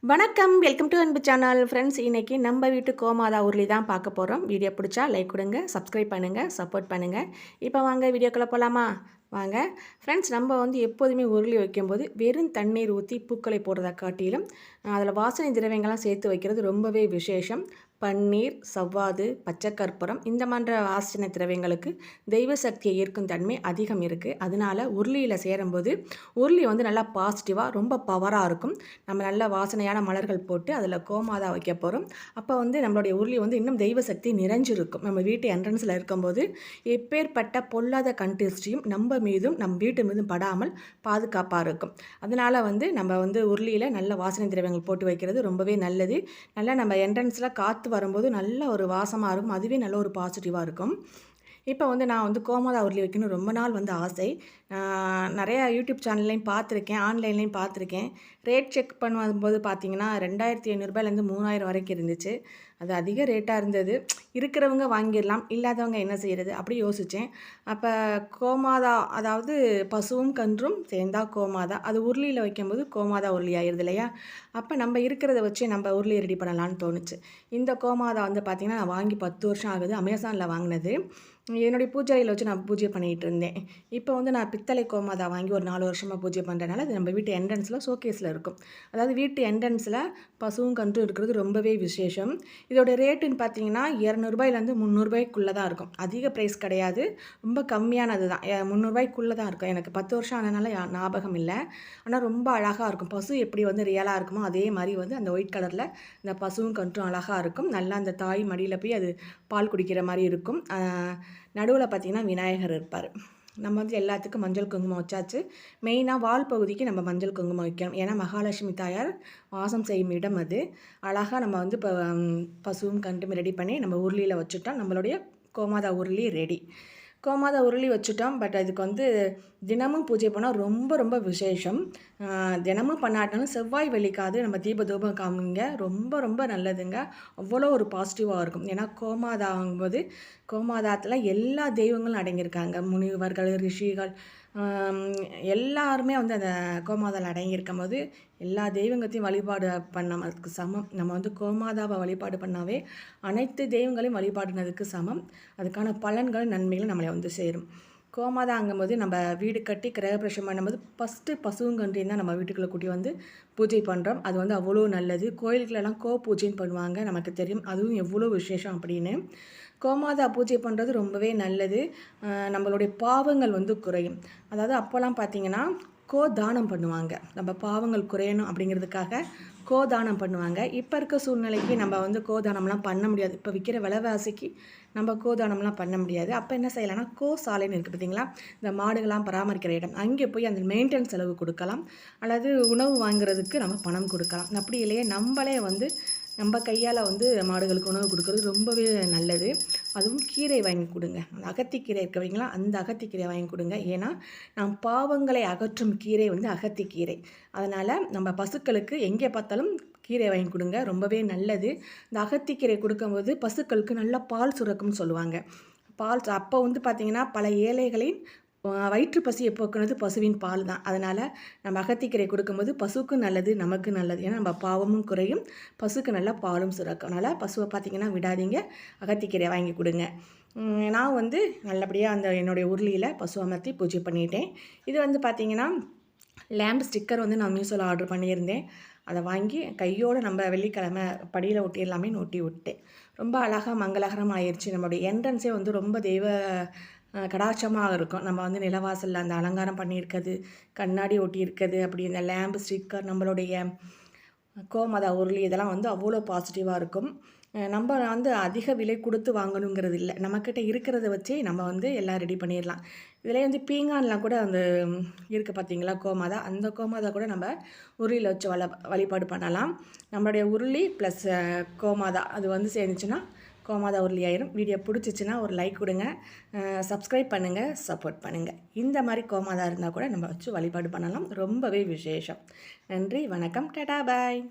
வணக்கம், welcome to அன்பு channel. Friends, இன்றைக்கி நம்ம வீட்டு கோமாதா உருளி தான் பார்க்க போகிறோம். வீடியோ பிடிச்சா லைக் கொடுங்க, சப்ஸ்கிரைப் பண்ணுங்கள், சப்போர்ட் பண்ணுங்கள். இப்போ வாங்க வீடியோக்குள்ளே போகலாமா? வாங்க ஃப்ரெண்ட்ஸ், நம்ம எப்போதுமே உருளி வைக்கும்போது வெறும் தண்ணீர் ஊற்றி பூக்களை போடுறதை காட்டிலும் அதில் வாசனை திரவியங்கள்லாம் சேர்த்து வைக்கிறது ரொம்பவே விசேஷம். பன்னீர், சவ்வாது, பச்சைக்கற்பூரம் இந்த மாதிரி வாசனை திரவியங்களுக்கு தெய்வ சக்தியை ஈர்க்கும் தன்மை அதிகம் இருக்குது. அதனால் உருளியில் சேரும்போது உருளி நல்லா பாசிட்டிவாக ரொம்ப பவராக இருக்கும். நம்ம நல்ல வாசனையான மலர்கள் போட்டு அதில் கோமாதா வைக்க போகிறோம். அப்போ நம்மளுடைய உருளி இன்னும் தெய்வ சக்தி நிறைஞ்சிருக்கும். நம்ம வீட்டு என்ட்ரன்ஸில் இருக்கும்போது எப்பேற்பட்ட பொல்லாத கண்டிஸ்டியும் நம்ம மீதும் நம் வீட்டு மீதும் படாமல் பாதுகாப்பாக இருக்கும். அதனால் நம்ம உருளியில் நல்ல வாசனை திரவியங்கள் போட்டு வைக்கிறது ரொம்பவே நல்லது. நல்லா நம்ம என்ட்ரன்ஸில் காற்று வரும்போது நல்ல ஒரு வாசமாக இருக்கும். அதுவே நல்ல ஒரு பாசிட்டிவாக இருக்கும். இப்போ நான் கோமாதா உருளி வைக்கணும் ரொம்ப நாள் ஆசை. நிறையா யூடியூப் சேனல்லையும் பார்த்துருக்கேன், ஆன்லைன்லேயும் பார்த்துருக்கேன். ரேட் செக் பண்ணும்போது பார்த்தீங்கன்னா 2500 3000 வரைக்கும் இருந்துச்சு. அது அதிக ரேட்டாக இருந்தது. இருக்கிறவங்க வாங்கிடலாம், இல்லாதவங்க என்ன செய்கிறது அப்படி யோசித்தேன். அப்போ கோமாதா, அதாவது பசுவும் கன்றும் சேர்ந்தா கோமாதா, அது உருளியில் வைக்கும்போது கோமாதா உருளி ஆயிடுது இல்லையா? அப்போ நம்ம இருக்கிறத வச்சு நம்ம உருளியை ரெடி பண்ணலான்னு தோணுச்சு. இந்த கோமாதா பார்த்திங்கன்னா நான் வாங்கி 10 வருஷம் ஆகுது. அமேசானில் வாங்கினது. என்னுடைய பூஜை அறையில் வச்சு நான் பூஜை பண்ணிகிட்டு இருந்தேன். இப்போ நான் பித்தளை கோமாதா வாங்கி ஒரு 4 வருஷமாக பூஜை பண்ணுறதுனால அது நம்ம வீட்டு என்ட்ரன்ஸில் ஷோகேஸில் இருக்கும். அதாவது வீட்டு என்ட்ரன்ஸில் பசுவும் கன்றும் இருக்கிறது ரொம்பவே விசேஷம். இதோட ரேட்டுன்னு பார்த்தீங்கன்னா 200 300 தான் இருக்கும். அதிக ப்ரைஸ் கிடையாது, ரொம்ப கம்மியானது தான். 300 தான் இருக்கும். எனக்கு 10 வருஷம் ஆனதுனால ஞாபகம் இல்லை. ஆனால் ரொம்ப அழகாக இருக்கும். பசு எப்படி ரியலாக இருக்குமோ அதே மாதிரி அந்த ஒயிட் கலரில் இந்த பசுவும் கன்றும் அழகாக இருக்கும். நல்லா அந்த தாய் மடியில் போய் அது பால் குடிக்கிற மாதிரி இருக்கும். நடுவில் பார்த்திங்கன்னா விநாயகர் இருப்பார். நம்ம எல்லாத்துக்கும் மஞ்சள் குங்குமம் வச்சாச்சு. மெயினாக வால் பகுதிக்கு நம்ம மஞ்சள் குங்குமம் வைக்கணும். ஏன்னா மகாலட்சுமி தாயார் வாசம் செய்யும் இடம் அது. அழகாக நம்ம இப்போ பசுவும் கன்றும் ரெடி பண்ணி நம்ம உருளியில் வச்சுட்டோம். நம்மளுடைய கோமாதா உருளி ரெடி. கோமாதா உருளி வச்சுட்டோம். பட் அதுக்கு தினமும் பூஜை பண்ணால் ரொம்ப ரொம்ப விசேஷம். தினமும் பண்ணாட்டாலும் செவ்வாய் வெள்ளிக்காது நம்ம தீப காமிங்க, ரொம்ப ரொம்ப நல்லதுங்க. அவ்வளோ ஒரு பாசிட்டிவாக இருக்கும். ஏன்னா கோமாதாங்கும்போது கோமாதாத்தில் எல்லா தெய்வங்களும் அடங்கியிருக்காங்க. முனிவர்கள், ரிஷிகள் எல்லாருமே அந்த கோமாதாவில் அடங்கியிருக்கும் போது எல்லா தெய்வங்கத்தையும் வழிபாடு பண்ணதுக்கு சமம். நம்ம கோமாதாவை வழிபாடு பண்ணாவே அனைத்து தெய்வங்களையும் வழிபாடுனதுக்கு சமம். அதுக்கான பலன்கள், நன்மைகள் நம்மளை சேரும். கோமாதாங்கும்போது நம்ம வீடு கட்டி கிரகப்பிரவேசம் பண்ணும்போது ஃபஸ்ட்டு பசுங்கன்றையும் தான் நம்ம வீட்டுக்குள்ளே கூட்டி பூஜை பண்ணுறோம். அது அவ்வளோ நல்லது. கோயில்களெல்லாம் பூஜைன்னு பண்ணுவாங்க, நமக்கு தெரியும். அதுவும் எவ்வளோ விசேஷம் அப்படின்னு. கோமாதா பூஜை பண்ணுறது ரொம்பவே நல்லது. நம்மளுடைய பாவங்கள் குறையும். அதாவது அப்போல்லாம் பார்த்திங்கன்னா கோதானம் பண்ணுவாங்க. நம்ம பாவங்கள் குறையணும் அப்படிங்கிறதுக்காக கோதானம் பண்ணுவாங்க. இப்போ இருக்க சூழ்நிலைக்கு நம்ம கோதானம்லாம் பண்ண முடியாது. இப்போ விற்கிற விலைவாசிக்கு நம்ம கோதானம்லாம் பண்ண முடியாது. அப்போ என்ன செய்யலாம்னா கோசாலைன்னு இருக்குது பார்த்திங்களா, இந்த மாடுகள்லாம் பராமரிக்கிற இடம், அங்கே போய் அந்த மெயின்டெனன்ஸ் செலவு கொடுக்கலாம். அல்லது உணவு வாங்குறதுக்கு நம்ம பணம் கொடுக்கலாம். அப்படி இல்லையே நம்மளே நம்ம கையால் மாடுகளுக்கு உணவு கொடுக்குறது ரொம்பவே நல்லது. அதுவும் கீரை வாங்கி கொடுங்க. அந்த அகத்திக்கீரை இருக்கவங்களா, அந்த அகத்திக்கீரை வாங்கி கொடுங்க. ஏன்னா நம் பாவங்களை அகற்றும் கீரை அகத்திக்கீரை. அதனால் நம்ம பசுக்களுக்கு எங்கே பார்த்தாலும் கீரை வாங்கி கொடுங்க, ரொம்பவே நல்லது. இந்த அகத்திக்கீரை கொடுக்கும்போது பசுக்களுக்கு நல்லா பால் சுரக்கும்னு சொல்லுவாங்க. பால் அப்போ பார்த்திங்கன்னா பல ஏழைகளின் வயிற்று பசியை போக்குனது பசுவின் பால் தான். அதனால் நம்ம அகத்திக்கீரை கொடுக்கும்போது பசுக்கும் நல்லது, நமக்கு நல்லது. ஏன்னா நம்ம பாவமும் குறையும், பசுக்கு நல்லா பாலும் சுரக்கும். அதனால் பசுவை பார்த்திங்கன்னா விடாதீங்க, அகத்திக்கீரை வாங்கி கொடுங்க. நான் நல்லபடியாக என்னுடைய உருளியில் பசு அமர்த்தி பூஜை பண்ணிட்டேன். இது பார்த்திங்கன்னா லேம்ப் ஸ்டிக்கர் நான் மீஷோவில் ஆர்டர் பண்ணியிருந்தேன். அதை வாங்கி கையோடு நம்ம வெள்ளிக்கிழமை படியில் ஒட்டிடலாமேன்னு ஒட்டி விட்டேன். ரொம்ப அழகாக மங்களகரமாக ஆயிடுச்சு. நம்மளுடைய என்ட்ரன்ஸே ரொம்ப தெய்வ கடாட்சமாக இருக்கும். நம்ம நிலவாசலில் அந்த அலங்காரம் பண்ணியிருக்கிறது, கண்ணாடி ஒட்டியிருக்கிறது, அப்படி இந்த லேம்பு ஸ்டிக்கர், நம்மளுடைய கோமாதா உருளி, இதெல்லாம் அவ்வளோ பாசிட்டிவாக இருக்கும். நம்ம அதிக விலை கொடுத்து வாங்கணுங்கிறது இல்லை. நம்மக்கிட்ட இருக்கிறத வச்சு நம்ம எல்லாம் ரெடி பண்ணிடலாம். இதில் பீங்கான்லாம் கூட இருக்குது பார்த்திங்களா கோமாதா, அந்த கோமாதா கூட நம்ம உருளியில் வச்சு வழிபாடு பண்ணலாம். நம்மளுடைய உருளி ப்ளஸ் கோமாதா அது சேர்ந்துச்சுன்னா கோமாதா உருளி ஆயிரும். வீடியோ பிடிச்சிச்சின்னா ஒரு லைக் கொடுங்க, சப்ஸ்கிரைப் பண்ணுங்கள், சப்போர்ட் பண்ணுங்கள். இந்த மாதிரி கோமாதா இருந்தால் கூட நம்ம வச்சு வழிபாடு பண்ணலாம். ரொம்பவே விசேஷம். நன்றி, வணக்கம், டாடா, பாய்.